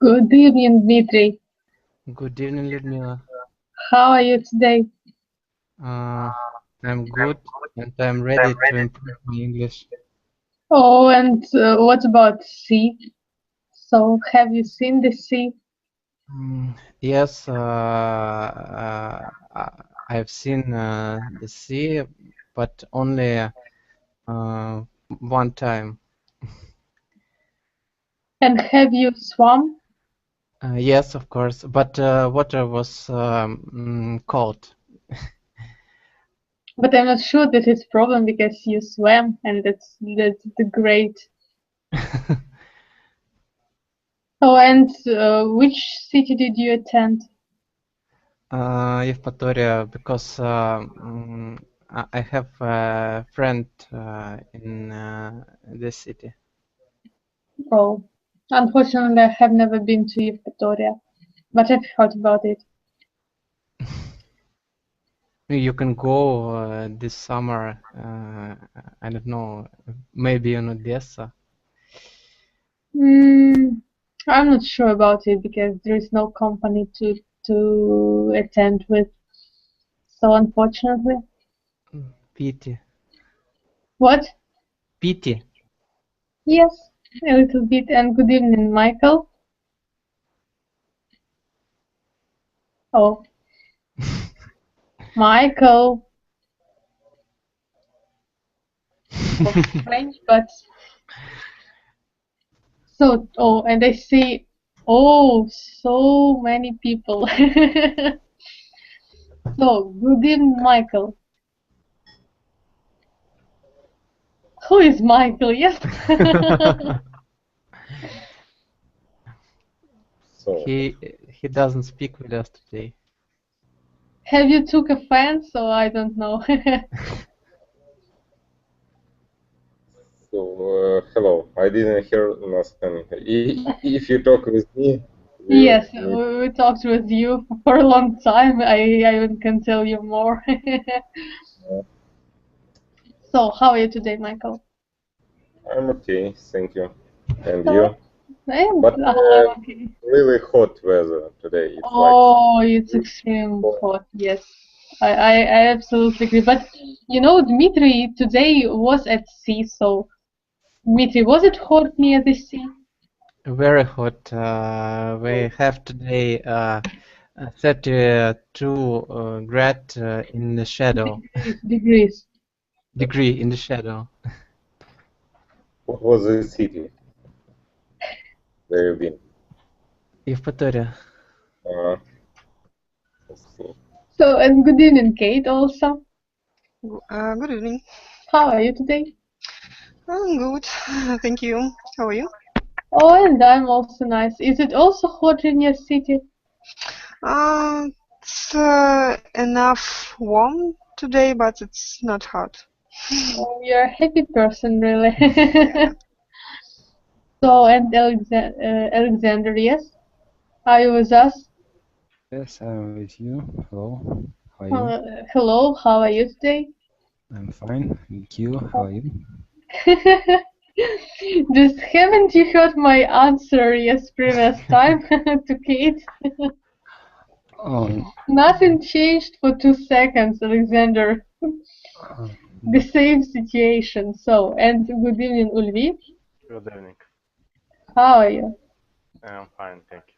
Good evening, Dmitry. Good evening, Liudmyla. How are you today? I'm good, and I'm ready to improve my English. Oh, and what about sea? So, have you seen the sea? Yes, I've seen the sea, but only one time. And have you swum? Yes, of course, but water was cold. But I'm not sure that it's a problem because you swam, and that's the great. Oh, and which city did you attend? Евпатория, because I have a friend in this city. Oh, unfortunately, I have never been to Evpatoria, but I've heard about it. You can go this summer. I don't know, maybe in Odessa. I'm not sure about it because there is no company to attend with. So unfortunately. Pity. What? Pity. Yes, a little bit. And good evening, Michael. Oh. Michael. French, but so, oh, and I see, oh, so many people. So, good evening, Michael. Who is Michael? Yes. So He doesn't speak with us today. Have you took offense? So I don't know. So hello, I didn't hear nothing. If you talk with me, Yes, we talked with you for a long time. I even can tell you more. So, how are you today, Michael? I'm okay, thank you. And Oh, you? But okay. really hot weather today. It's Oh, it's extreme hot. Yes, I absolutely agree. But you know, Dmitry today was at sea. So, Dmitry, was it hot near the sea? Very hot. We have today 32 grad in the shadow. Degrees. Degree in the shadow. What was the city where you've been? Евпатория. Let's see. So, and good evening, Kate, also. Good evening. How are you today? I'm good, thank you. How are you? Oh, and I'm also nice. Is it also hot in your city? It's enough warm today, but it's not hot. Oh, you're a happy person, really. So, and Alexander, yes? Are you with us? Yes, I'm with you. Hello, how are you? Hello, how are you today? I'm fine, thank you. How are you? Just haven't you heard my answer previous time to Kate? Oh, Nothing changed for 2 seconds, Alexander. The same situation. So, and good evening, Ulvi. Good evening. How are you? I'm fine, thank you.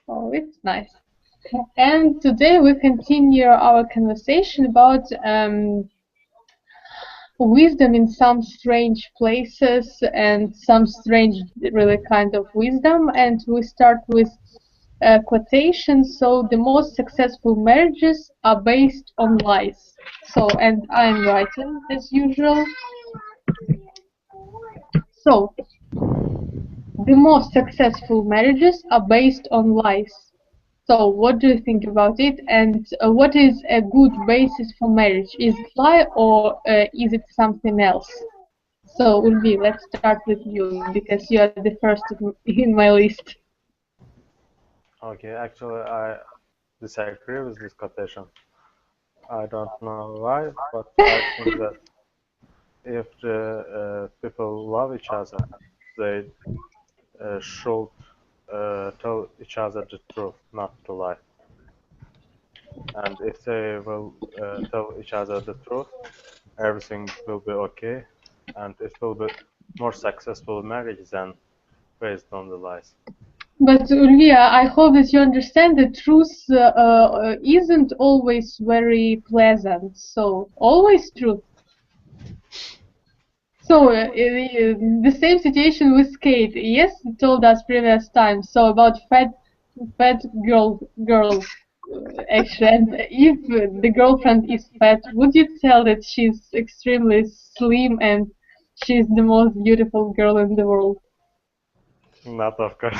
Oh, it's nice. And today we continue our conversation about wisdom in some strange places and some strange, really kind of wisdom. And we start with quotation. So the most successful marriages are based on lies. So, and I'm writing as usual. So, the most successful marriages are based on lies. So, what do you think about it? And what is a good basis for marriage? Is it lie or is it something else? So, Ulvi, let's start with you because you are the first in my list. Okay, actually, I disagree with this quotation. I don't know why, but I think that if the people love each other, they should tell each other the truth, not to lie. And if they will tell each other the truth, everything will be okay, and it will be more successful marriage than based on the lies. But Ulvia, I hope that you understand that truth isn't always very pleasant. So, always truth. So, the same situation with Kate. Yes, told us previous time. So about fat girl. Actually, and if the girlfriend is fat, would you tell that she's extremely slim and she's the most beautiful girl in the world? Not of course.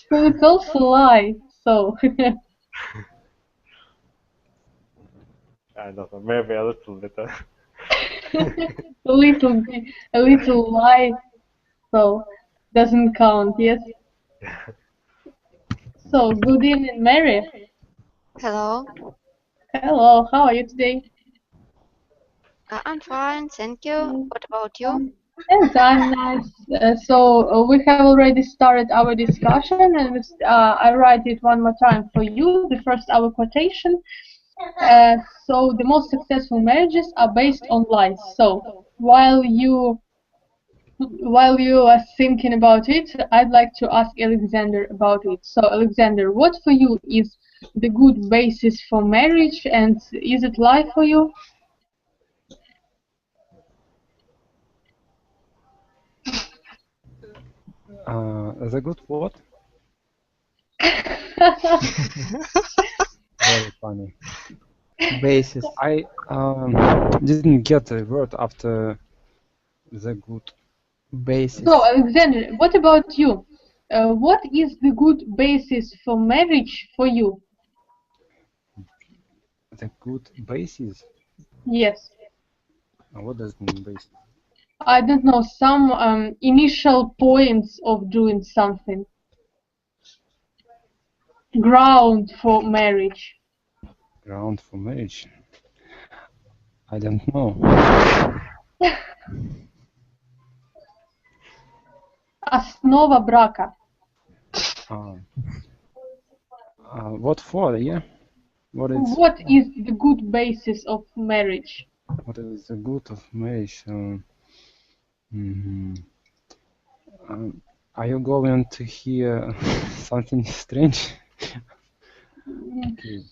So it's also a lie. So I don't know, maybe a little bit. a little lie. So doesn't count. Yes. So good evening, Mary. Hello, Hello. How are you today? I'm fine, thank you. What about you? Yes, I'm nice. We have already started our discussion, and I write it one more time for you. The first, our quotation. So the most successful marriages are based on lies. So while you are thinking about it, I'd like to ask Alexander about it. So Alexander, what for you is the good basis for marriage, and is it lie for you? The good what? Very funny. Basis. I didn't get the word after the good. Basis. So Alexander, what about you? What is the good basis for marriage for you? The good basis? Yes. What does it mean basis? I don't know, some initial points of doing something. Ground for marriage. Ground for marriage? I don't know. Основа брака. What for? Yeah. What is the good basis of marriage? What is the good of marriage? Are you going to hear something strange? Okay.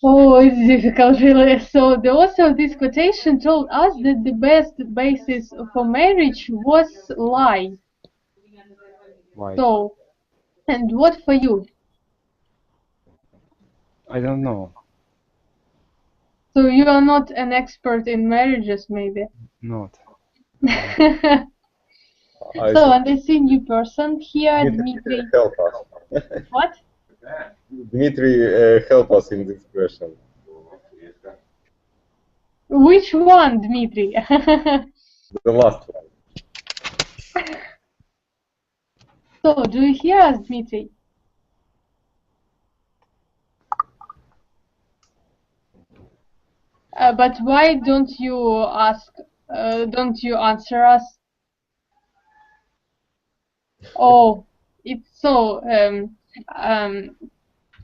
Oh, it's difficult, really. So the author of this quotation told us that the best basis for marriage was lie. Why? So, and what for you? I don't know. So you are not an expert in marriages, maybe? Not. So, and I see new person here, Dmitry. Help us. What? Dmitry, help us in this question. Which one, Dmitry? The last one. So, do you hear us, Dmitry? But why don't you answer us? Oh, it's so,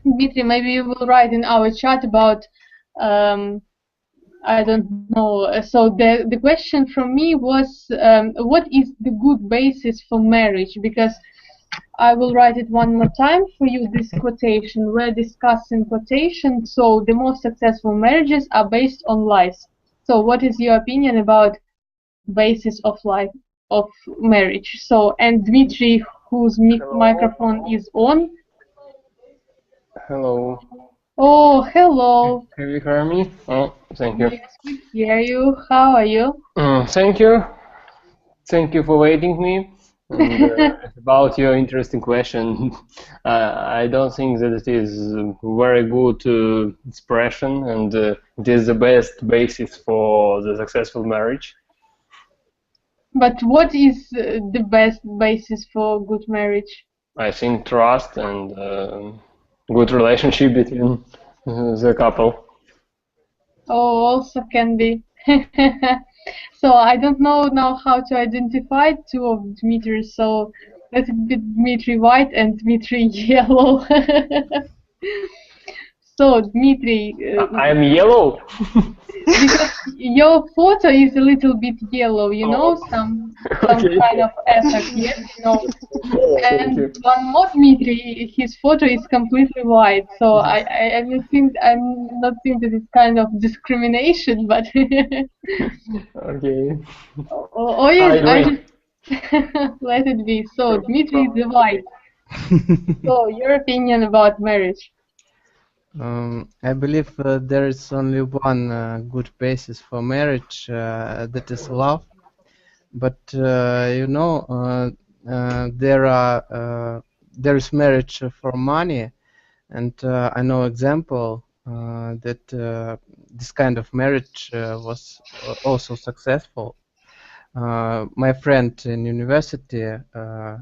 Dmitry, maybe you will write in our chat about, I don't know. So the question from me was, what is the good basis for marriage? Because I will write it one more time for you, this quotation. We're discussing quotation. So the most successful marriages are based on lies. So what is your opinion about basis of life, of marriage? So, and Dmitry, whose microphone is on. Hello. Oh, hello. Can you hear me? Oh, thank you. Yes, we hear you. How are you? Thank you. Thank you for waiting me. And about your interesting question, I don't think that it is a very good expression, and it is the best basis for the successful marriage. But what is the best basis for good marriage? I think trust and good relationship between the couple. Oh, also can be. So I don't know now how to identify two of Dmitry, so let it be Dmitry white and Dmitry yellow. So Dmitry, I'm yellow. because your photo is a little bit yellow, you know, some Okay. kind of effect, yes, you know. Thank And you. one more Dmitry, his photo is completely white, so I don't think I'm not think that it's kind of discrimination, but Okay. oh yes, I I agree. let it be. So Dmitry is the white. So your opinion about marriage? I believe there is only one good basis for marriage, that is love. But you know, there is marriage for money, and I know example that this kind of marriage was also successful. My friend in university, how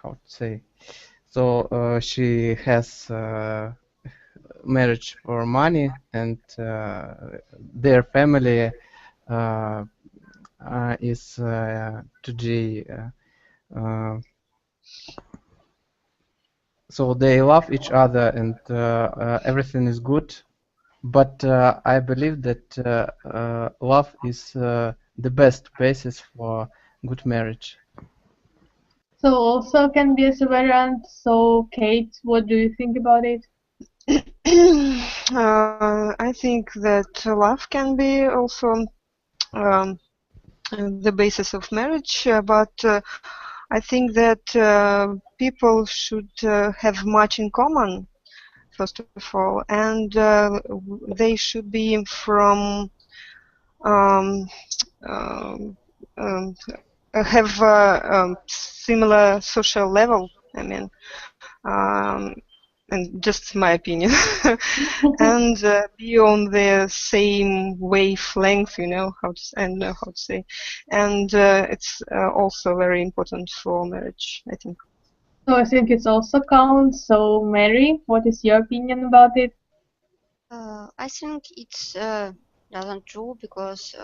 to say, so she has marriage for money, and their family is today so they love each other, and everything is good. But I believe that love is the best basis for good marriage. So also can be a variant. So Kate, what do you think about it? I think that love can be also the basis of marriage, but I think that people should have much in common, first of all, and they should be from have similar social level. I mean, and just my opinion, and be on the same wavelength, you know how to say, and it's also very important for marriage, I think. So I think it's also counts. So Mary, what is your opinion about it? I think it's doesn't true because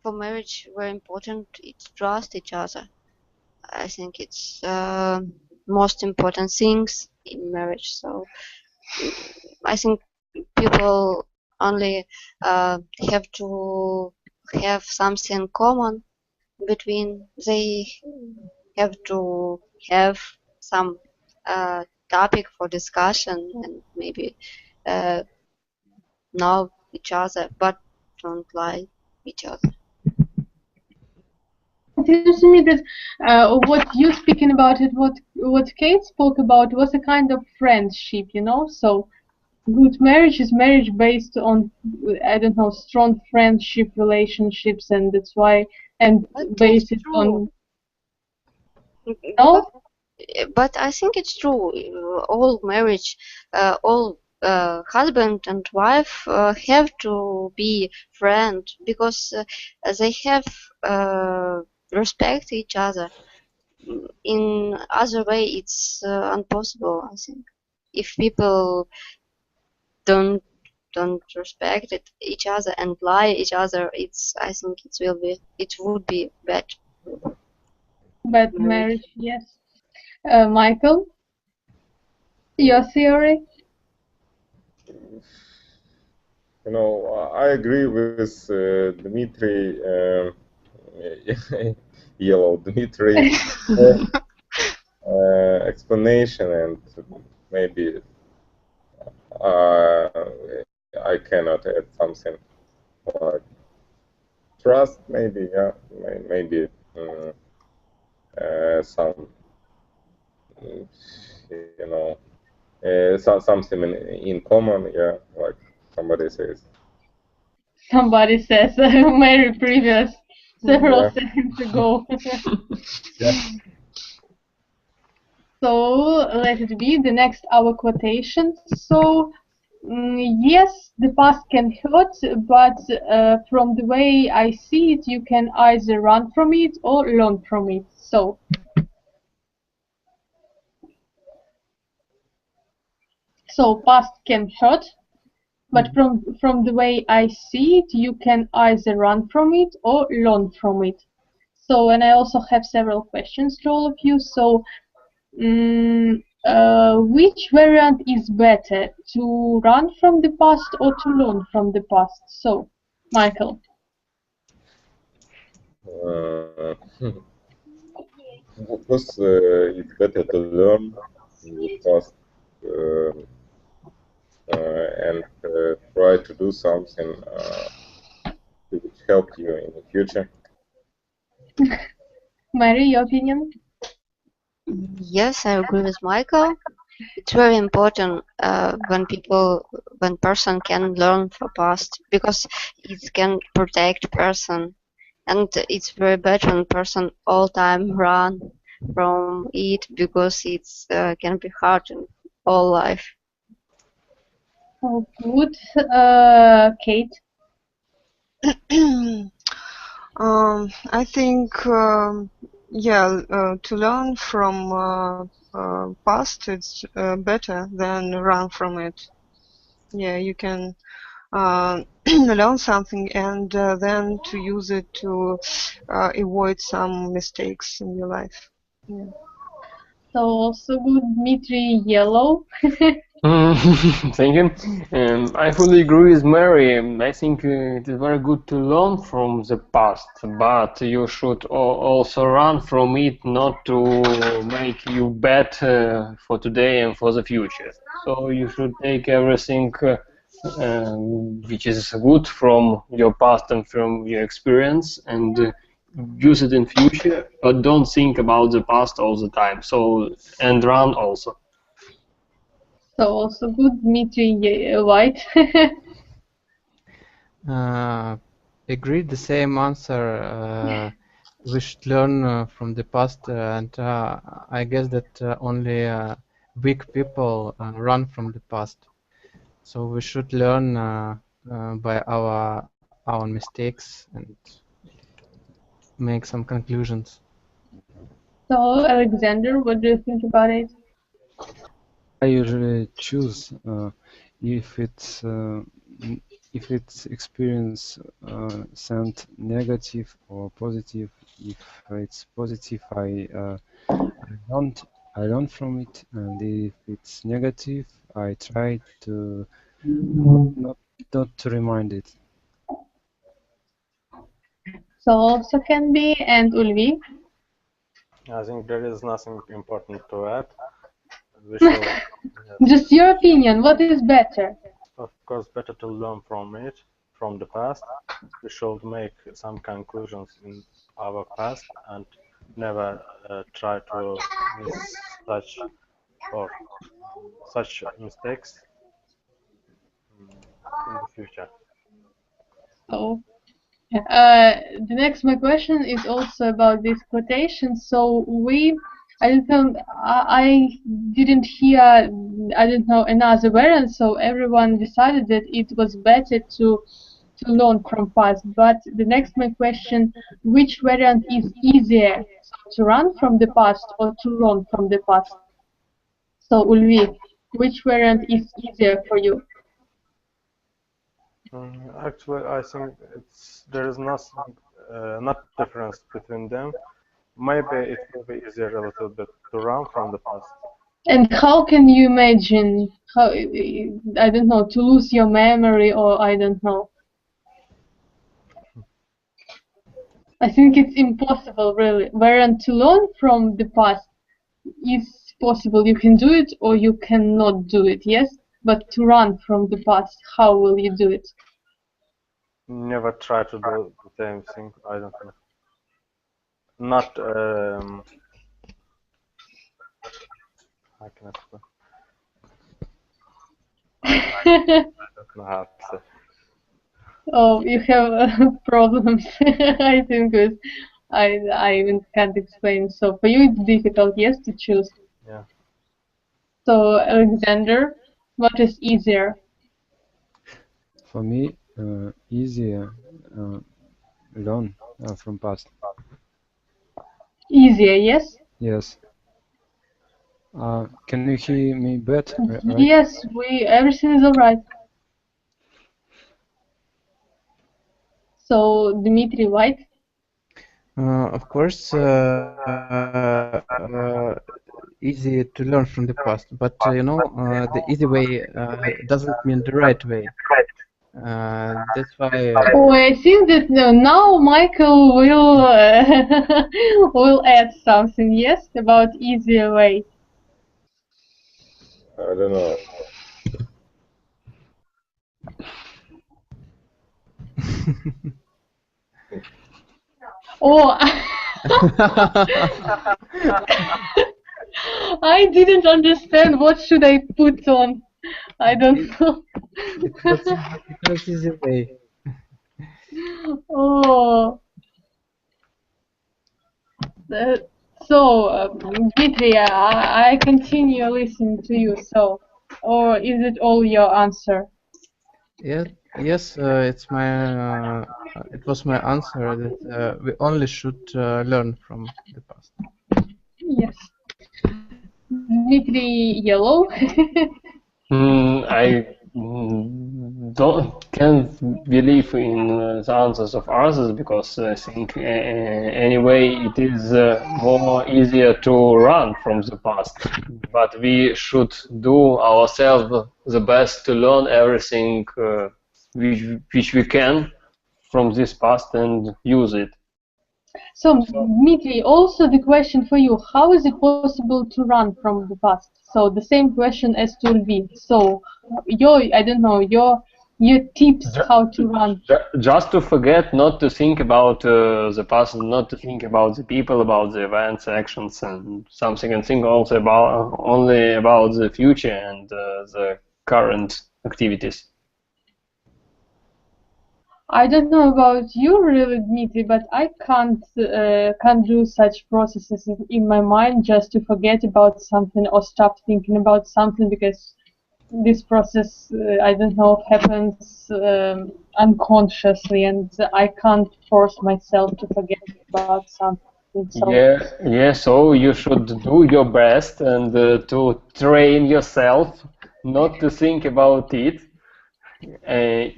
for marriage very important it's trust each other. I think it's most important things in marriage. So I think people only have to have something common between. They have to have some topic for discussion and maybe know each other, but don't lie each other. It seems to me that what you speaking about it, what Kate spoke about was a kind of friendship, you know. So good marriage is marriage based on, I don't know, strong friendship relationships, and that's why, and But based it's on, true. no? But I think it's true. All marriage, all husband and wife have to be friends because they have respect each other. In other way, it's impossible. I think if people don't respect each other and lie each other, I think it would be bad. Bad marriage, yes. Michael, your theory? You know, I agree with Dmitry, yellow Dmitry explanation, and maybe I cannot add something like trust, maybe, yeah, maybe some, you know, something in common, yeah, like somebody says. Somebody says, Mary previous. several Yeah. seconds ago. Yeah. So let it be the next our quotation. So yes, the past can hurt, but from the way I see it, you can either run from it or learn from it. So past can hurt, but from the way I see it, you can either run from it or learn from it. So, and I also have several questions to all of you. So, which variant is better, to run from the past or to learn from the past? So, Michael. Of course, it's better to learn the past and try to do something which help you in the future. Mary, your opinion? Yes, I agree with Michael. It's very important when person can learn from past, because it can protect person, and it's very bad when person all time run from it, because it's can be hard in all life. Oh, good. Kate. I think, yeah, to learn from past, it's better than run from it. Yeah, you can learn something and then to use it to avoid some mistakes in your life. Yeah. So also good, Dmitry. Yellow. Thank you. I fully agree with Mary. I think it is very good to learn from the past, but you should also run from it, not to make you bad for today and for the future. So you should take everything which is good from your past and from your experience and use it in future, but don't think about the past all the time. So, and run also. So also good, Dmitry. White. Agreed, the same answer. We should learn from the past, and I guess that only weak people run from the past. So we should learn by our own mistakes and make some conclusions. So Alexander, what do you think about it? I usually choose if it's experience sent negative or positive. If it's positive, I learn from it, and if it's negative, I try to not to remind it. So also can be, and Ulvi. I think there is nothing important to add. We should, yes, Just your opinion. What is better? of course, better to learn from it, from the past. We should make some conclusions in our past and never try to miss such mistakes in the future. So, the next my question is also about this quotation. So I didn't hear, I don't know, another variant. So everyone decided that it was better to learn from past. But the next my question, which variant is easier, to run from the past or to learn from the past? So Ulvi, which variant is easier for you? Actually, I think there is nothing, not difference between them. Maybe it will be easier a little bit to run from the past. And how can you imagine, how, I don't know, to lose your memory, or I don't know. I think it's impossible, really. Whereas to learn from the past is possible. You can do it or you cannot do it, yes? But to run from the past, how will you do it? Never try to do the same thing. I don't know. Not how can I explain? I don't know how to say. Oh, you have problems. I think with I even can't explain. So for you it's difficult, yes, to choose. Yeah. So Alexander, what is easier? For me, easier learn from past. Easier, yes? Yes. Can you hear me better? Right? Yes, everything is alright. So Dmitry, right? Of course, easy to learn from the past, but you know, the easy way doesn't mean the right way. That's why. Oh, I think that now Michael will will add something, yes, about easier way. I don't know. Oh, I didn't understand. What should I put on? I don't know. Because easy way. Oh. So, Dmitry, I continue listening to you. So, or is it all your answer? Yes, it's my. It was my answer that we only should learn from the past. Yes. Dmitry, yellow. I can't believe in the answers of others because I think anyway it is more easier to run from the past. But we should do ourselves the best to learn everything which we can from this past and use it. So, Dmitry, also the question for you: how is it possible to run from the past? So the same question as to Lviv. So, I don't know, your tips how to run. Just to forget, not to think about the past, not to think about the people, about the events, actions, and something, and think also about only about the future and the current activities. I don't know about you, really, Dmitry, but I can't do such processes in my mind just to forget about something or stop thinking about something, because this process, I don't know, happens unconsciously, and I can't force myself to forget about something. So. Yeah. So you should do your best and to train yourself not to think about it.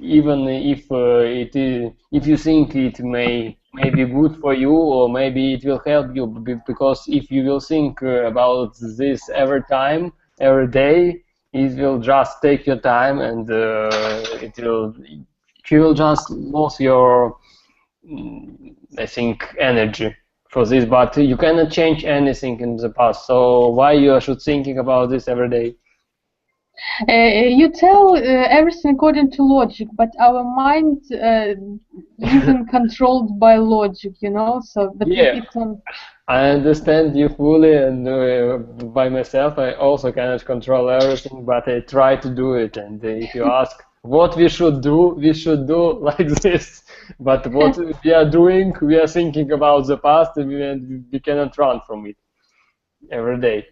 Even if if you think it may be good for you or maybe it will help you, because if you will think about this every time, every day, it will just take your time and you will just lose your I think energy for this. But you cannot change anything in the past, so why you should thinking about this every day? You tell everything according to logic, but our mind isn't controlled by logic, you know. So, but Yeah. it's on. I understand you fully, and by myself, I also cannot control everything, but I try to do it. And if you ask what we should do like this. But what we are doing, we are thinking about the past, and we cannot run from it every day.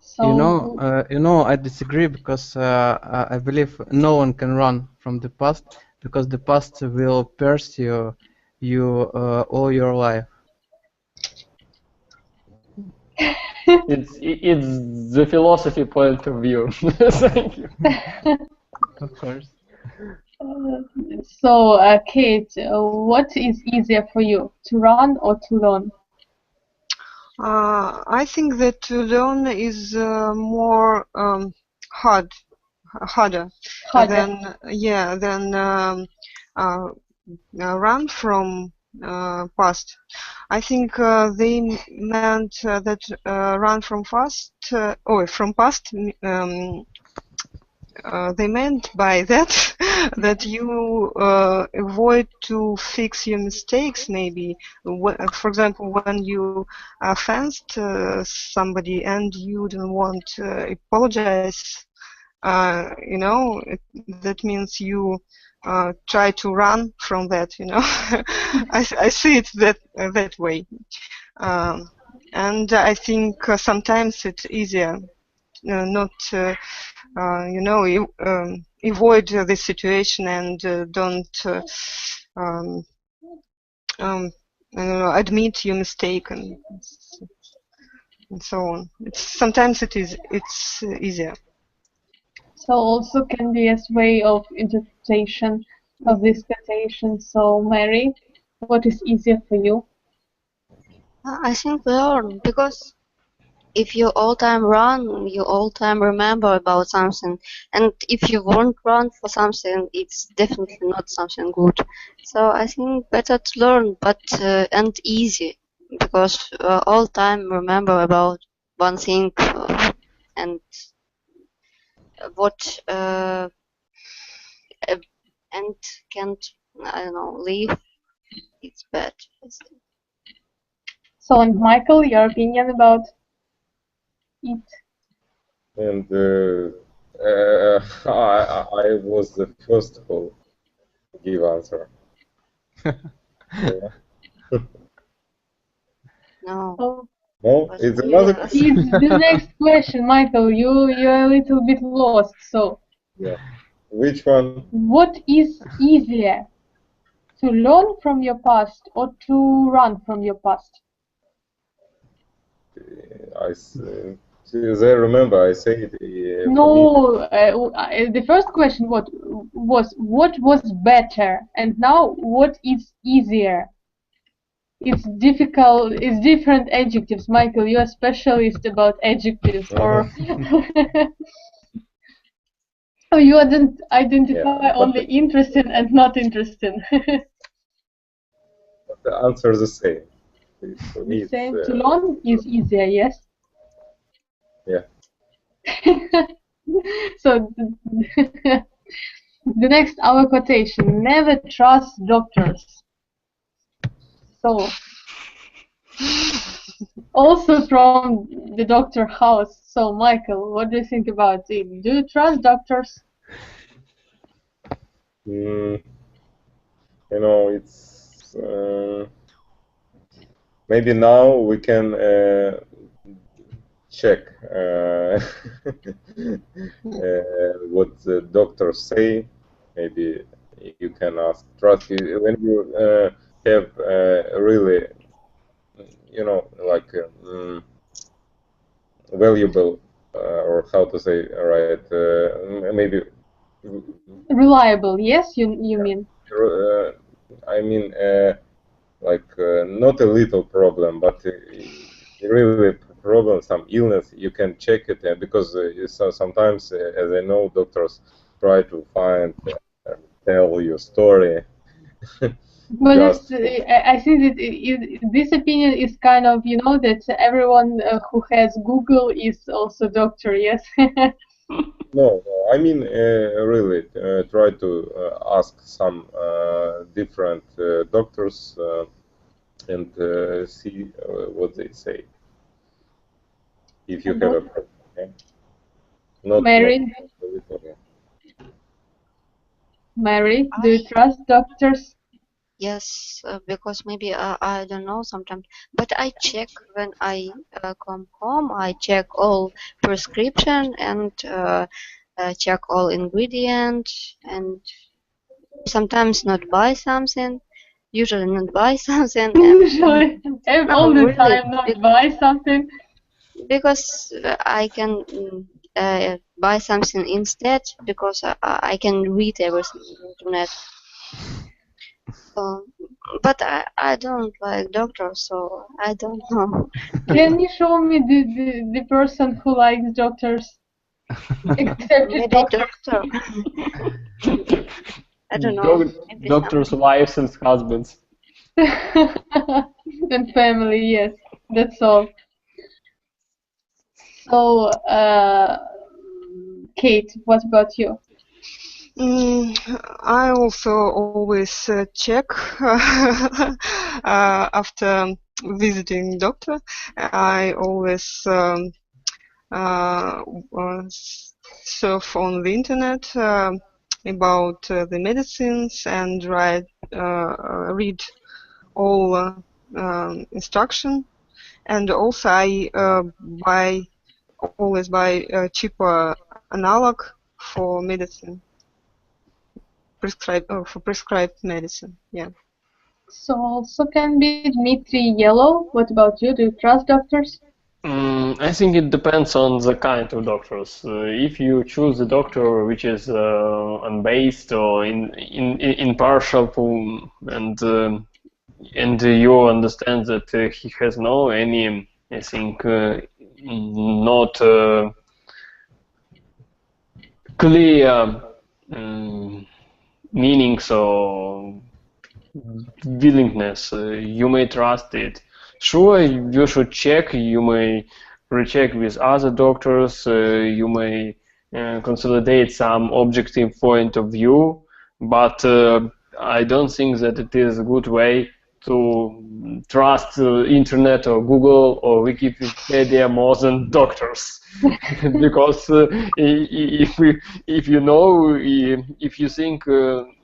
So, You know, I disagree because I believe no one can run from the past because the past will pursue you all your life. It's the philosophy point of view. Thank you. Of course. So, Kate, what is easier for you, to run or to learn? I think that to learn is more harder than run from past. I think they meant that run from past from past. They meant by that that you avoid to fix your mistakes. Maybe, for example, when you offended somebody and you don't want to apologize you know, that means you try to run from that, you know. I see it that way. And I think sometimes it's easier not you know, avoid this situation and don't I don't know, admit your mistake and so on. Sometimes it's easier. So also can be as way of interpretation of this quotation. So Mary, what is easier for you? I think learn, because if you all time run, you all time remember about something, and if you won't run for something, it's definitely not something good. So I think better to learn, but and easy, because all time remember about one thing and what and can't, I don't know, leave. It's bad. So, and Michael, your opinion about it? And I was the first who give answer. No. Oh. No, it's another question. It's the next question, Michael. You're a little bit lost. So. Yeah. Which one? What is easier, to learn from your past or to run from your past? As I remember, I said. No, the first question what was better, and now what is easier? It's difficult. It's different adjectives. Michael, you're a specialist about adjectives, or oh, you identify only interesting and not interesting. The answer is the same. For me, the same. To learn is easier, yes. Yeah. So the next our quotation: never trust doctors. So also from the Doctor House. So Michael, what do you think about it? Do you trust doctors? You know, it's maybe now we can check what the doctors say. Maybe you can ask. Trust you when you have really, you know, like valuable or how to say, right? Maybe reliable. Yes, you mean. I mean, like not a little problem, but really problem, some illness, you can check it because sometimes, as I know, doctors try to find, tell your story. But I think that this opinion is kind of, you know, that everyone who has Google is also doctor, yes? No, I mean, really, try to ask some different doctors and see what they say. If you have a problem, okay? Mary? Mary, do you trust doctors? Yes, because maybe I don't know sometimes, but I check when I come home. I check all prescription and check all ingredients, and sometimes not buy something. Usually not buy something. Usually, all the time not buy something. Because I can buy something instead, because I can read everything on the internet. But I don't like doctors, so I don't know. Can you show me the person who likes doctors? Except maybe doctor. I don't know. Doctors' wives and husbands. And family, yes. That's all. So, Kate, what about you? I also always check after visiting doctor. I always surf on the internet about the medicines and read all instruction, and also I always buy cheaper analog for medicine, prescribed medicine. Yeah. So also can be Dmitry Yellow. What about you? Do you trust doctors? I think it depends on the kind of doctors. If you choose a doctor which is unbased or impartial, and you understand that he has no any, I think, not clear meanings or willingness, you may trust it. Sure, you should check, you may recheck with other doctors, you may consolidate some objective point of view, but I don't think that it is a good way to trust internet or Google or Wikipedia more than doctors. Because if you know, if you think,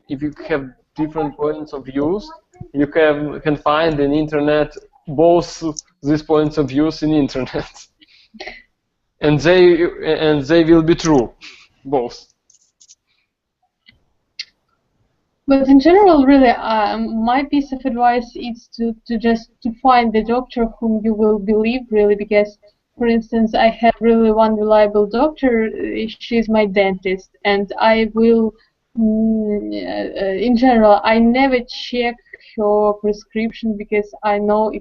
if you have different points of views, you can find in internet both these points of views in internet, and they will be true, both. But in general, really, my piece of advice is to find the doctor whom you will believe, really, because, for instance, I have really one reliable doctor. She's my dentist, and I will, in general, I never check her prescription because I know,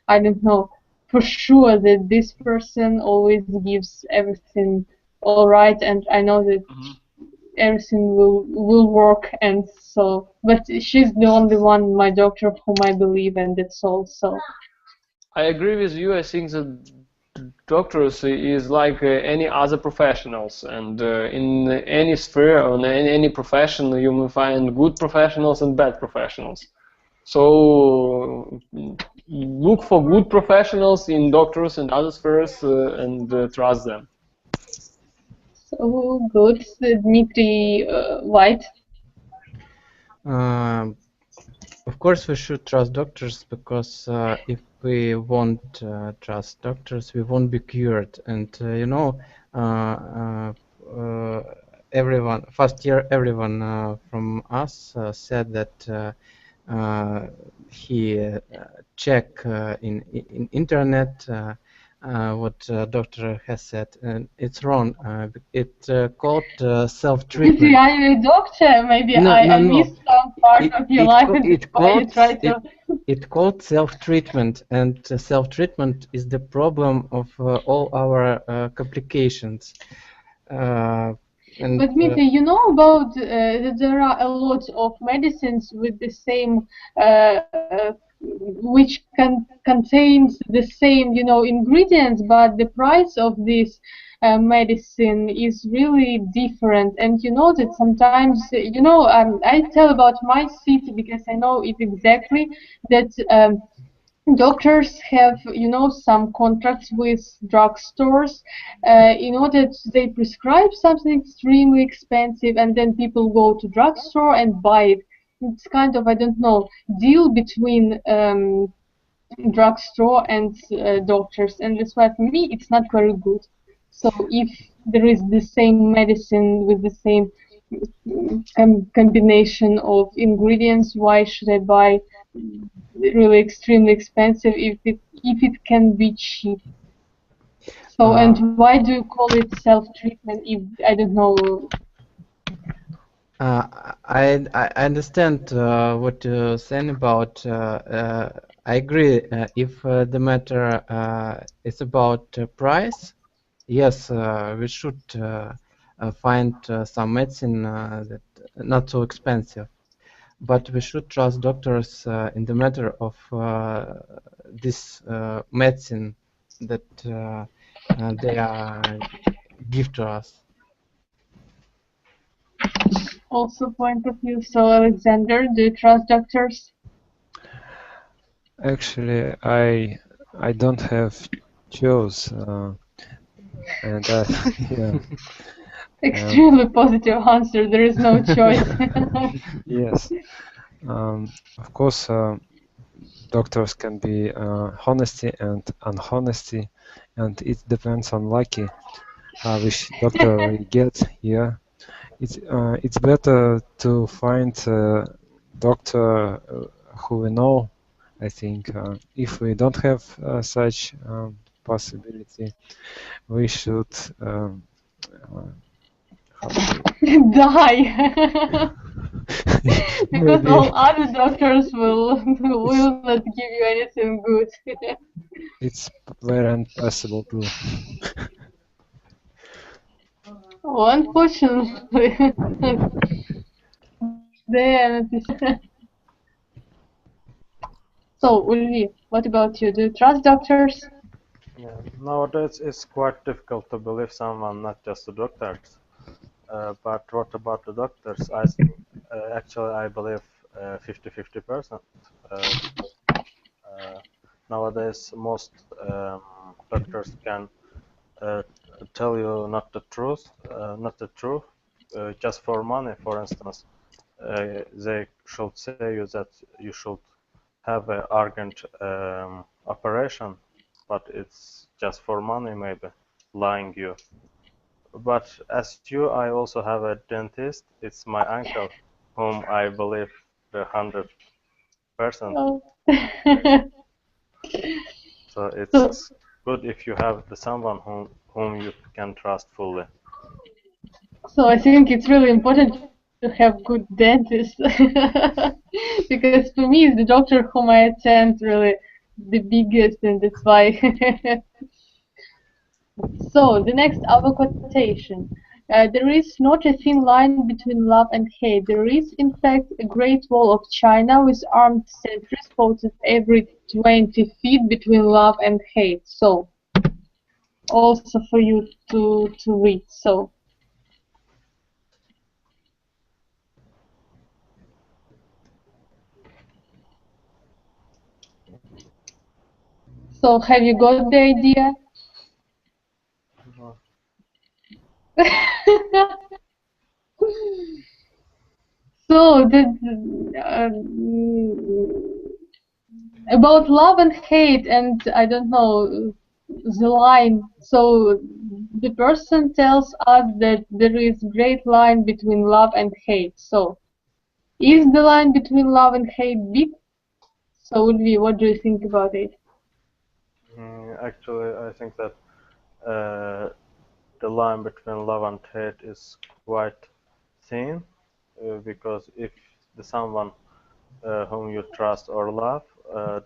I don't know for sure that this person always gives everything all right, and I know that everything will work, and so, but she's the only one, my doctor, whom I believe, and that's all. So I agree with you. I think that doctors is like any other professionals, and in any sphere or in any profession you will find good professionals and bad professionals. So look for good professionals in doctors and other spheres and trust them. So good, Dmitry White. Of course, we should trust doctors, because if we won't trust doctors, we won't be cured. And you know, everyone, first year, everyone from us said that he check in internet what doctor has said, and it's wrong. It called self-treatment. Dmitry, are you a doctor? Maybe I missed some part of your life. It called self-treatment, and self-treatment is the problem of all our complications. But Dmitry, you know about that there are a lot of medicines with the same, which contains the same, you know, ingredients, but the price of this medicine is really different. And you know that sometimes, you know, I tell about my city because I know it exactly, that doctors have, you know, some contracts with drugstores in order they prescribe something extremely expensive, and then people go to drugstore and buy it. It's kind of, I don't know, deal between drugstore and doctors, and that's why for me it's not very good. So if there is the same medicine with the same combination of ingredients, why should I buy really extremely expensive if it can be cheap? So and why do you call it self-treatment if I don't know? I understand what you're saying about. I agree. If the matter is about price, yes, we should find some medicine that not so expensive. But we should trust doctors in the matter of this medicine that they give to us. Also point of view. So Alexander, do you trust doctors? Actually, I don't have choice, and yeah, Extremely positive answer. There is no choice. Yes. Of course, doctors can be honesty and unhonesty, and it depends on lucky which doctor we get here. It's better to find a doctor who we know. I think if we don't have such possibility, we should Die. Because maybe all other doctors will not give you anything good. it's very impossible to. Oh, unfortunately. Then so, Ulvi, what about you? Do you trust doctors? Yeah, nowadays it's quite difficult to believe someone, not just the doctors. But what about the doctors? I think actually I believe 50-50%. Nowadays most doctors can tell you not the truth, just for money. For instance, they should say you that you should have an urgent operation, but it's just for money, maybe lying you. But as you, I also have a dentist. It's my uncle, whom I believe 100%. Oh. So it's good if you have someone whom you can trust fully. So I think it's really important to have good dentists. Because for me, it's the doctor whom I attend really the biggest, and that's why. So the next our quotation. There is not a thin line between love and hate. There is, in fact, a great wall of China with armed sentries posted every 20 feet between love and hate. So, also for you to read. So, have you got the idea? So, about love and hate, and I don't know the line. So, the person tells us that there is great line between love and hate. So, is the line between love and hate big? So, Ulvi, what do you think about it? Actually, I think that the line between love and hate is quite thin, because if someone whom you trust or love, I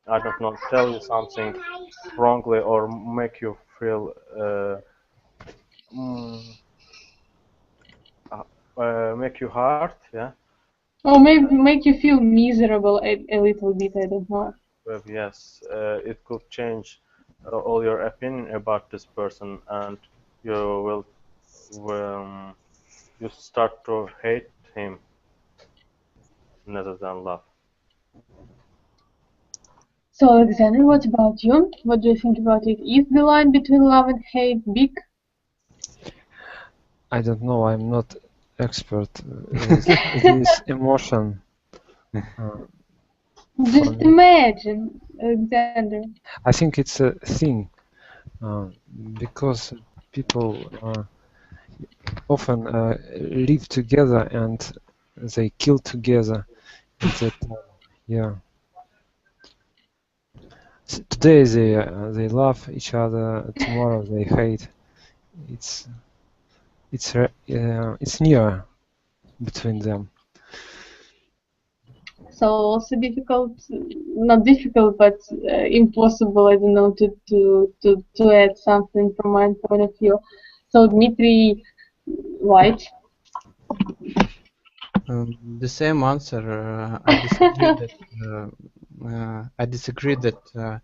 don't know, tell you something wrongly or make you feel make you hurt, yeah. Or maybe make you feel miserable a little bit, I don't know. Yes, it could change all your opinion about this person, and you you start to hate him rather than love. So, Alexander, what about you? What do you think about it? Is the line between love and hate big? I don't know. I'm not expert with this emotion. Just imagine, Alexander. I think it's a thing because people often live together and they kill together. That yeah. Today they love each other. Tomorrow they hate. It's near between them. So also difficult, not difficult, but impossible. I don't know to add something from my point of view. So Dmitry, White. The same answer. I disagree that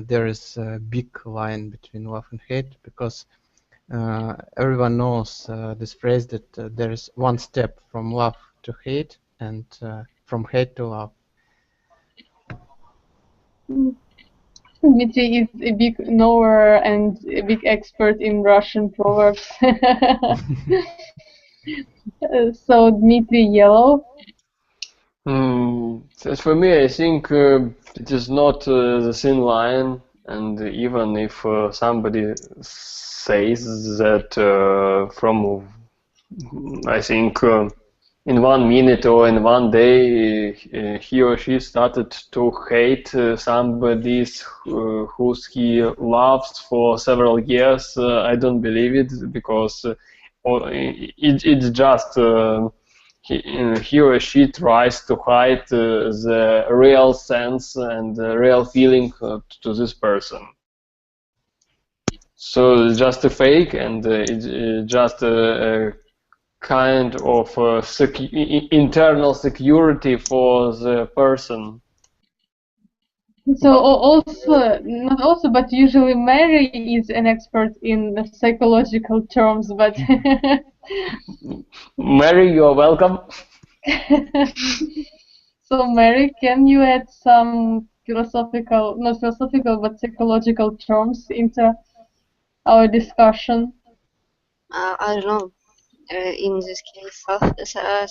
there is a big line between love and hate, because everyone knows this phrase that there is one step from love to hate and from hate to love. Dmitry is a big knower and a big expert in Russian proverbs. So Dmitry, yellow. As for me, I think it is not the thin line, and even if somebody says that from, I think, in 1 minute or in 1 day, he or she started to hate somebody whose he loves for several years, I don't believe it, because it's just he or she tries to hide the real sense and the real feeling to this person. So it's just a fake, and it's just a kind of internal security for the person. So also, not also, but usually Mary is an expert in the psychological terms, but Mary, you are welcome. So Mary, can you add some philosophical, not philosophical, but psychological terms into our discussion? I don't know. In this case,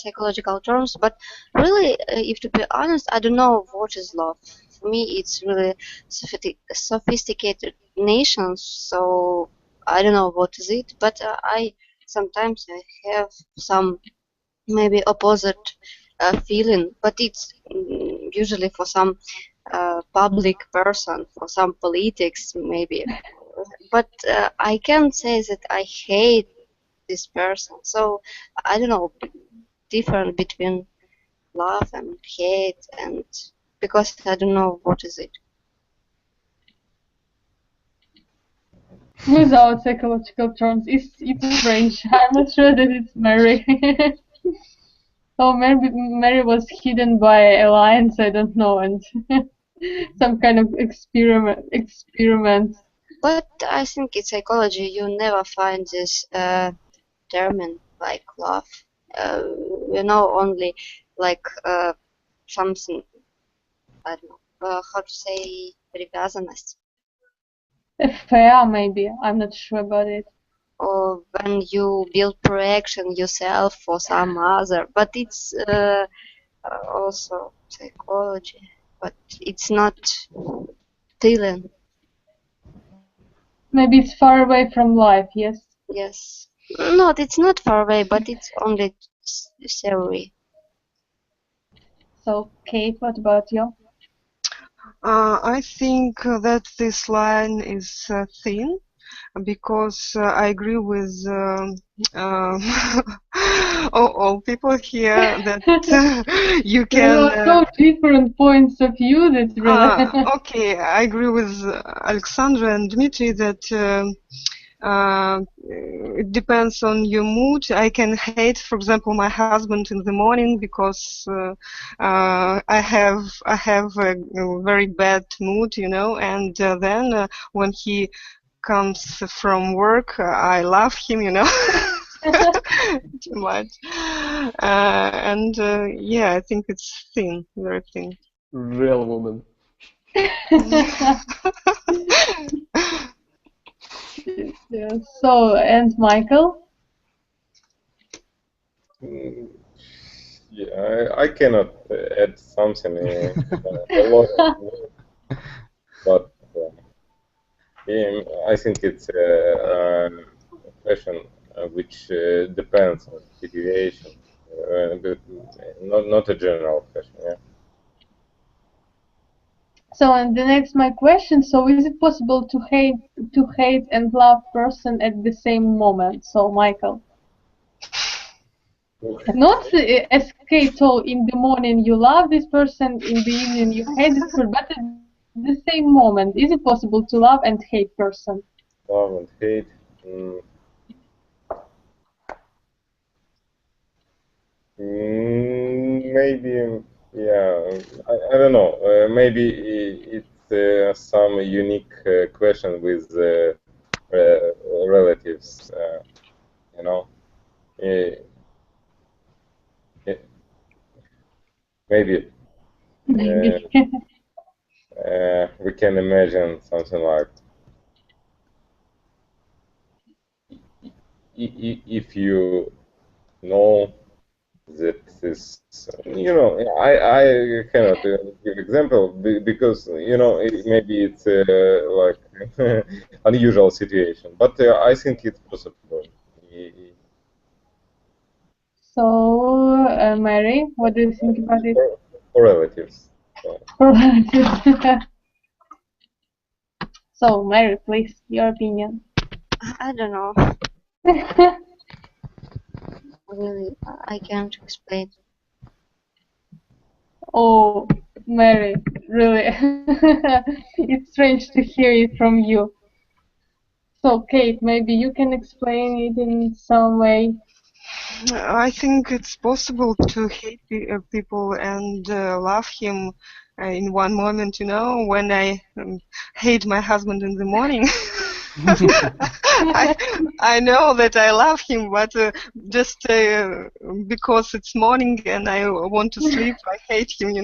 psychological terms, but really, if to be honest, I don't know what is love. For me, it's really sophisticated nations, so I don't know what is it. But I sometimes I have some maybe opposite feeling, but it's usually for some public person, for some politics maybe. But I can't say that I hate this person. So I don't know, different between love and hate, and because I don't know what is it. Without psychological terms, it's French. I'm not sure that it's Mary. Oh, maybe Mary was hidden by alliance. I don't know, and some kind of experiment. But I think in psychology you never find this term like love. Only like something, I don't know how to say, привязанность. Affair, maybe. I'm not sure about it. Or when you build projection yourself for some other, but it's also psychology, but it's not feeling. Maybe it's far away from life, yes? Yes. Not, it's not far away, but it's only theory. So, Kate, what about you? I think that this line is thin, because I agree with all people here that you can. There are so different points of view that really. Okay, I agree with Alexandra and Dmitry that it depends on your mood. I can hate, for example, my husband in the morning because I have a very bad mood, and then when he comes from work, I love him, too much. And yeah, I think it's thin, very thin. Real woman. Yeah, so, and Michael? Yeah, I cannot add something a lot, but yeah, I think it's a question which depends on situation, but not a general question. Yeah. So, and the next my question. So, is it possible to hate and love person at the same moment? So, Michael. Not as Kate told, in the morning you love this person, in the evening you hate this person, but at the same moment. Is it possible to love and hate person? Love and hate. Maybe, yeah. I don't know. Maybe it's some unique question with relatives. You know. Maybe. Maybe. we can imagine something like, if you know that this, I cannot give example because maybe it's like unusual situation, but I think it's possible. So, Mary, what do you think about it? For relatives. For relatives. So, Mary, please, your opinion. I don't know. Really, I can't explain. Oh, Mary, really, it's strange to hear it from you. So, Kate, maybe you can explain it in some way. I think it's possible to hate people and love him in one moment, when I hate my husband in the morning. I know that I love him, but just because it's morning and I want to sleep, I hate him,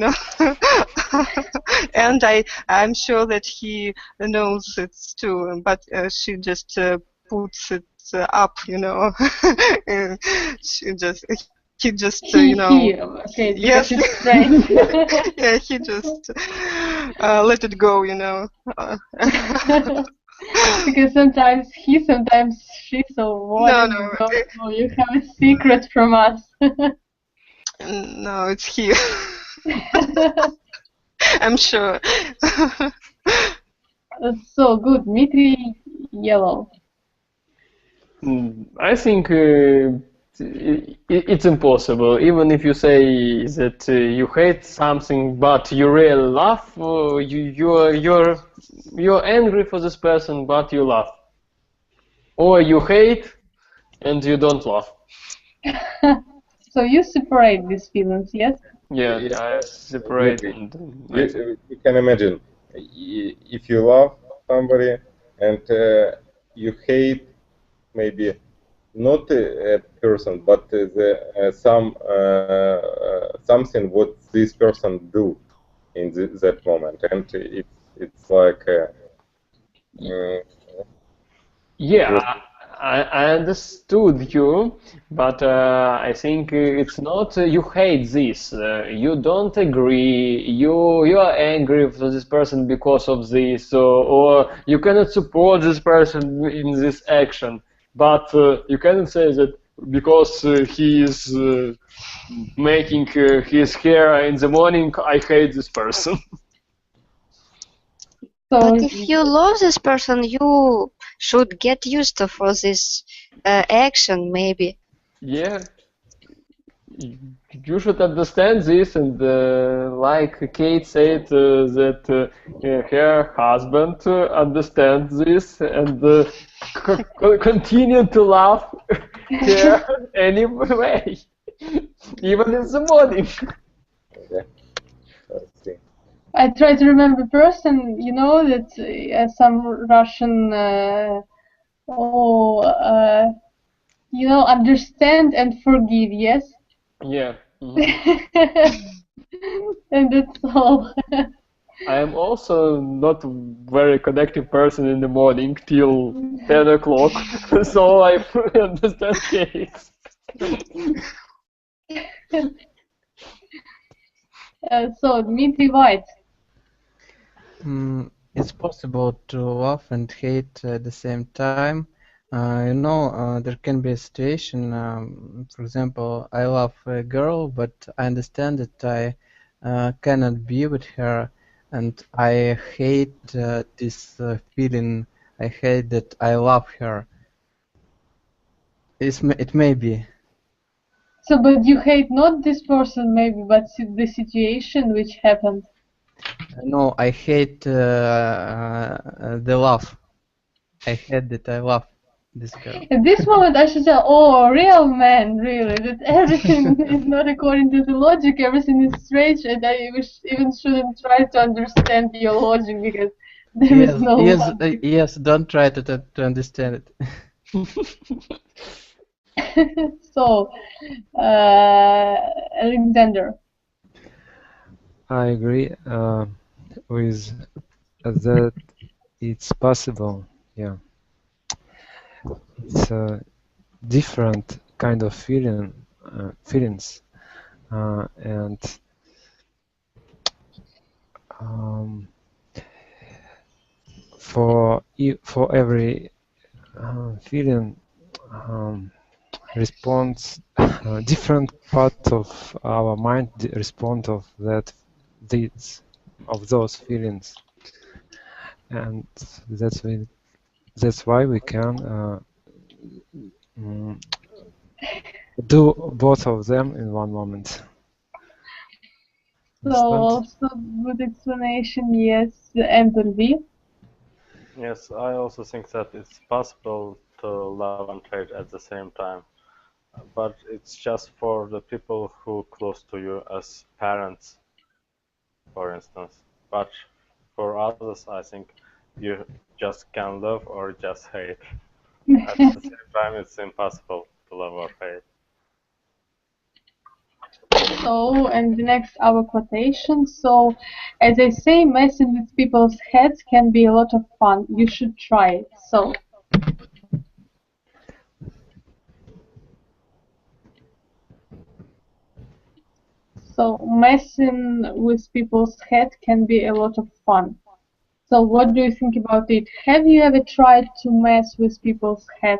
And I'm sure that he knows it's too, but she just puts it up, he just, Okay, yes, because it's French. yeah, he just let it go, Because sometimes he, sometimes she, so what No, is no, going on? You have a secret from us. no, it's he. I'm sure. So good, Dmitry, yellow. I think it's impossible. Even if you say that you hate something, but you really love, you're angry for this person, but you love, or you hate and you don't love. So you separate these feelings, yes? Yeah, I separate. You can imagine if you love somebody and you hate maybe not a person, but something what this person do in that moment, and it's like Yeah, I understood you, but I think it's not you hate this. You don't agree. You are angry for this person because of this, or you cannot support this person in this action. But you cannot say that because he is making his hair in the morning, I hate this person. But if you love this person, you should get used to for this action, maybe. Yeah, you should understand this, and like Kate said, that her husband understands this and continue to love her anyway, even in the morning. I try to remember person, that some Russian, understand and forgive, yes? Yeah. And that's all. I am also not a very connected person in the morning till 10 o'clock, so I understand Kate. So, Dmitry White. It's possible to love and hate at the same time. There can be a situation, for example, I love a girl, but I understand that I cannot be with her, and I hate this feeling. I hate that I love her. It may be. So, but you hate not this person maybe, but the situation which happened. No, I hate the love. I hate that I love this girl. At this moment, I should say, oh, real man, really, that everything is not according to the logic, everything is strange, and I even shouldn't try to understand your logic because there is no logic. Yes, don't try to understand it. So, Alexander. I agree. with that it's possible. Yeah, it's a different kind of feelings, and um, for every feeling response, different part of our mind respond of those feelings, and that's why we can do both of them in one moment. So Understand? also good explanation, yes. And Ulvi? Yes, I also think that it's possible to love and hate at the same time, but it's just for the people who close to you as parents, for instance. But for others, I think you just can love or just hate. At the same time, it's impossible to love or hate. So, and the next our quotation. So, as I say, messing with people's heads can be a lot of fun. You should try it. So messing with people's head can be a lot of fun. So what do you think about it? Have you ever tried to mess with people's head?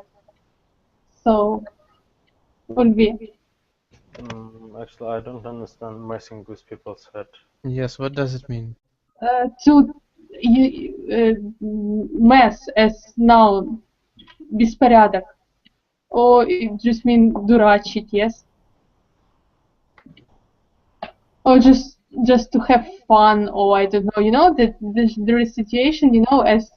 So, Ulvi. Actually, I don't understand messing with people's head. Yes, what does it mean? To mess as noun, беспорядок. Or it just mean дурачить, yes? Or just to have fun, or I don't know, you know, that there is situation, you know, as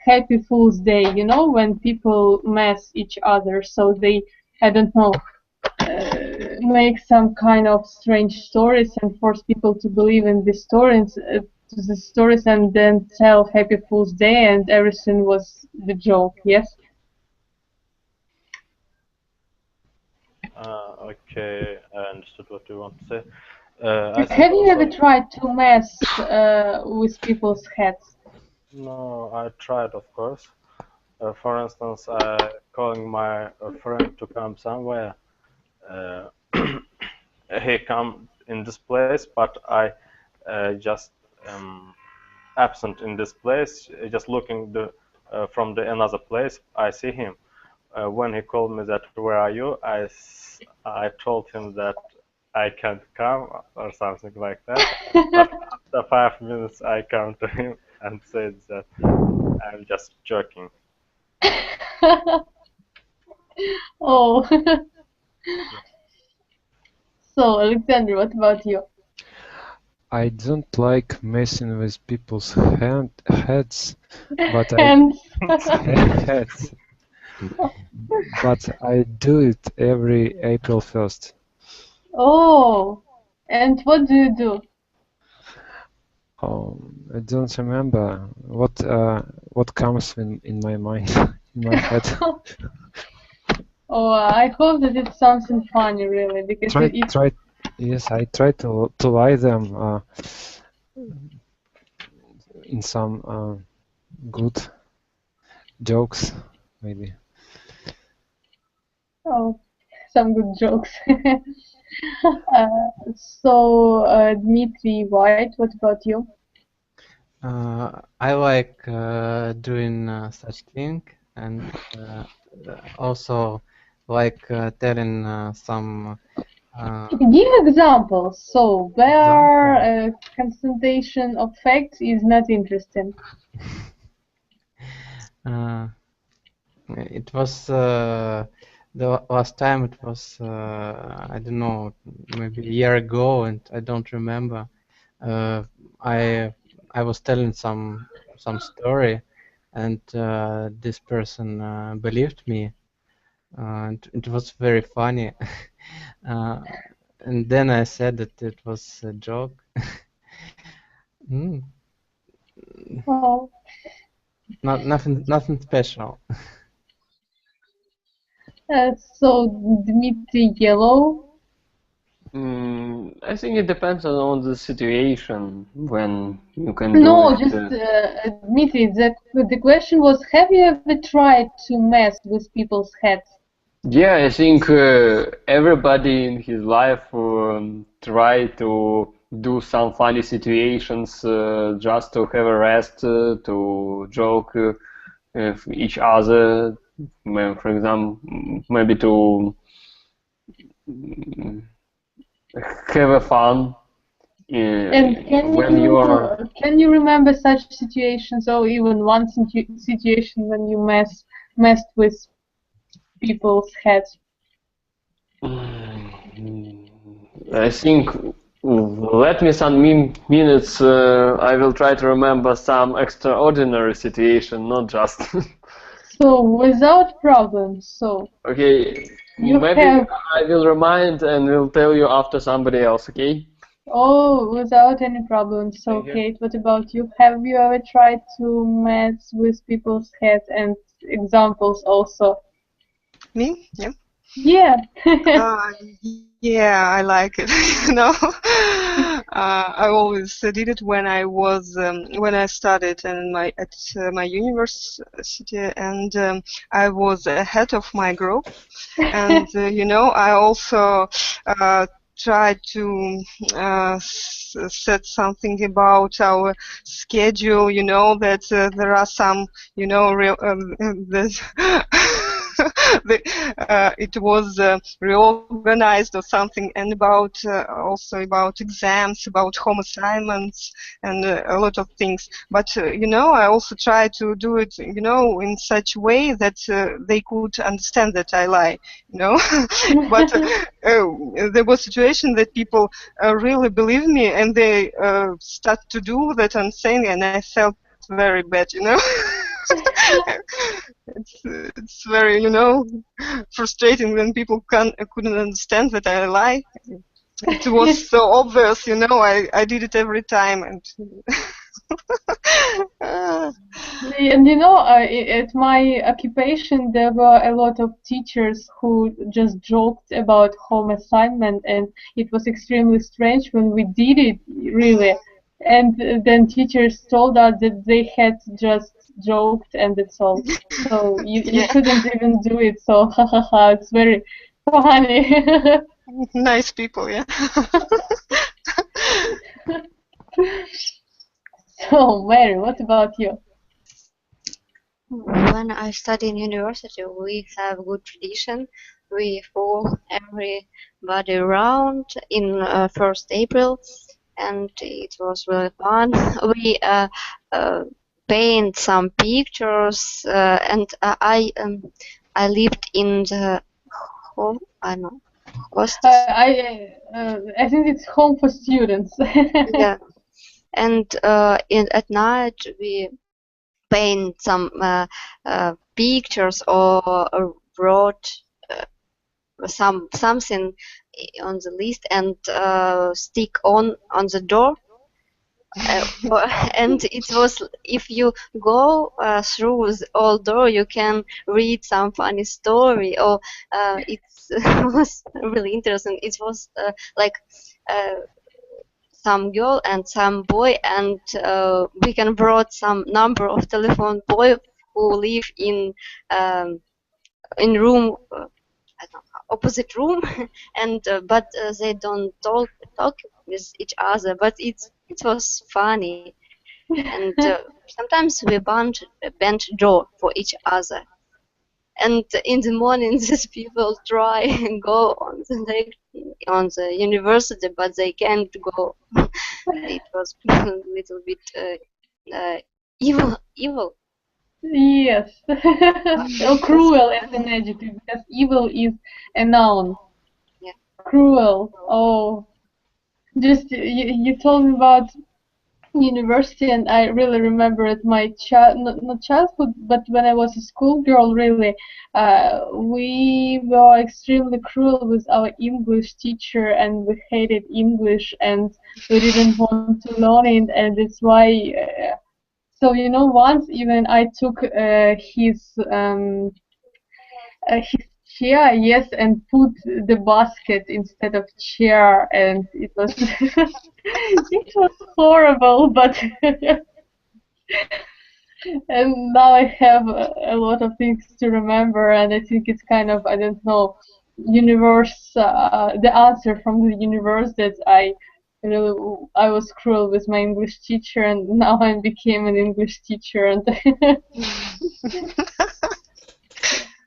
Happy Fool's Day, you know, when people mess each other, so they, I don't know, make some kind of strange stories and force people to believe in the stories, and then tell Happy Fool's Day, and everything was the joke. Yes. Okay, I understood what you want to say. Have you ever tried to mess with people's heads? No, I tried, of course. For instance, calling my friend to come somewhere. He come in this place, but I just absent in this place, just looking from the another place. I see him. When he called me that, where are you? I told him that I can't come or something like that. But after 5 minutes, I come to him and said that I'm just joking. Oh. So, Alexander, what about you? I don't like messing with people's heads, but heads. But I do it every April 1st. Oh, and what do you do? Oh, I don't remember what comes in my mind, in my head. Oh, I hope that it's something funny, really, because Yes, I try to lie them in some good jokes, maybe. Oh, some good jokes. So, Dmitry White, what about you? I like doing such thing, and also like telling some Give examples. So, where concentration of facts is not interesting. It was the last time. It was I don't know, maybe a year ago, and I don't remember. I was telling some story, and this person believed me, and it was very funny. And then I said that it was a joke. Oh. Nothing special. So, Dmitry Yellow. I think it depends on the situation when you can No, do it. just Dmitry, the question was, have you ever tried to mess with people's heads? Yeah, I think everybody in his life try to do some funny situations just to have a rest, to joke with each other, for example, maybe to have a fun. And can you remember such situations, or even one situation when you messed with people's heads? I think, let me some minutes, I will try to remember some extraordinary situation, not just. So, without problems, so. Okay, maybe I will remind and will tell you after somebody else, okay? Oh, without any problems. So, Kate, what about you? Have you ever tried to mess with people's heads, and examples also? Me? Yeah. Yeah. Yeah, I like it. You know, I always did it when I was when I studied at my university, and I was head of my group, and you know, I also tried to set something about our schedule. You know that there are some, you know, it was reorganized or something, and about also about exams, about home assignments, and a lot of things. But you know, I also try to do it, you know, in such a way that they could understand that I lie, you know. But there was a situation that people really believe me, and they start to do that and saying, and I felt very bad, you know. It's very, you know, frustrating when people couldn't understand that I lie. It was so obvious, you know. I did it every time, and and you know, at my occupation there were a lot of teachers who just joked about home assignment, and it was extremely strange when we did it, really. And then teachers told us that they had just joked, and that's all. So you shouldn't even do it. So ha ha ha, it's very funny. Nice people, yeah. So Mary, what about you? When I study in university, we have good tradition. We follow everybody around in 1st April, and it was really fun. We paint some pictures, and I lived in the home. I don't know. I think it's home for students. Yeah, and at night we paint some pictures or wrote something on the list and stick on the door. And it was, if you go through the old door, you can read some funny story, or it was really interesting. It was like some girl and some boy, and we can brought some number of telephone boy who live in room I don't know, opposite room, and but they don't talk with each other. But it was funny, and sometimes we bend door for each other. And in the morning, these people try and go on the university, but they can't go. It was a little bit evil. Yes. Or cruel as an adjective, because evil is a noun. Yeah. Cruel. Oh. Just you told me about university, and I really remember at my not childhood, but when I was a schoolgirl, really, we were extremely cruel with our English teacher, and we hated English, and we didn't want to learn it, and that's why. So you know, once even I took his chair, yes, and put the basket instead of chair, and it was it was horrible, but and now I have a lot of things to remember, and I think it's kind of, I don't know, universe, the answer from the universe that I was cruel with my English teacher, and now I became an English teacher, and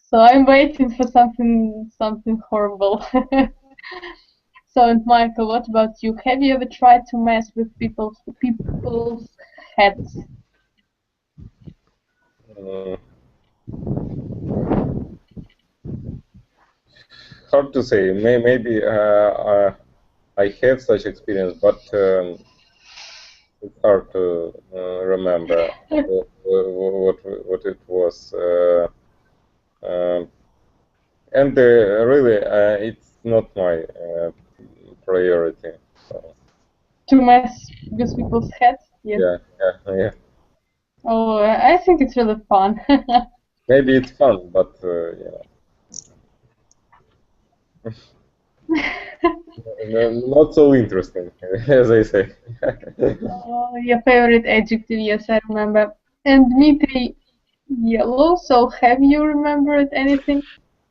so I'm waiting for something horrible. So, and Michael, what about you? Have you ever tried to mess with people's heads? Hard to say. Maybe I have such experience, but it's hard to remember what it was. And really, it's not my priority. So. To mess with people's heads? Yes. Yeah. Oh, I think it's really fun. Maybe it's fun, but yeah. Not so interesting, as I say. Oh, your favorite adjective? Yes, I remember. And Dmitry, yellow. So, have you remembered anything?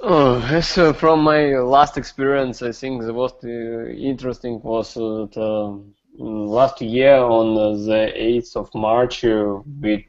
As from my last experience, I think the most interesting was last year on the 8th of March, we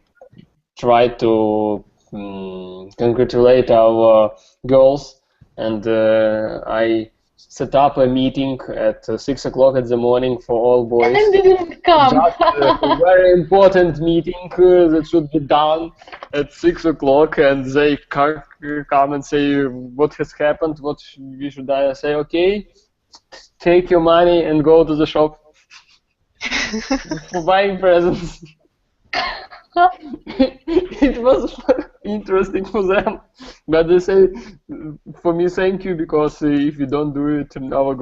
tried to congratulate our girls, and I set up a meeting at 6 o'clock in the morning for all boys. And didn't come. Just a very important meeting that should be done at 6 o'clock, and they come and say what has happened, what we should I say, okay, take your money and go to the shop for buying presents. It was interesting for them, but they say for me thank you, because if we don't do it, our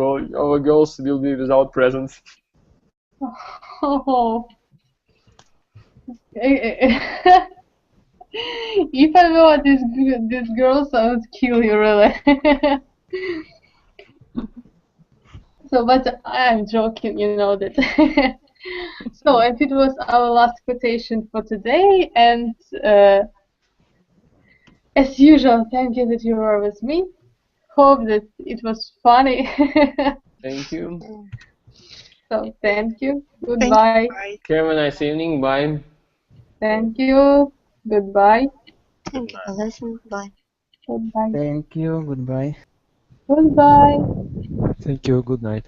girls will be without presents. Oh. If I were this girl, I would kill you, really. So, but I'm joking, you know that. So, and it was our last quotation for today, and as usual, thank you that you were with me. Hope that it was funny. Thank you. So, thank you. Goodbye. Have a nice evening. Bye. Thank you. Goodbye. Thank you for listening. Bye. Goodbye. Thank you. Goodbye. Goodbye. Thank you. Good night.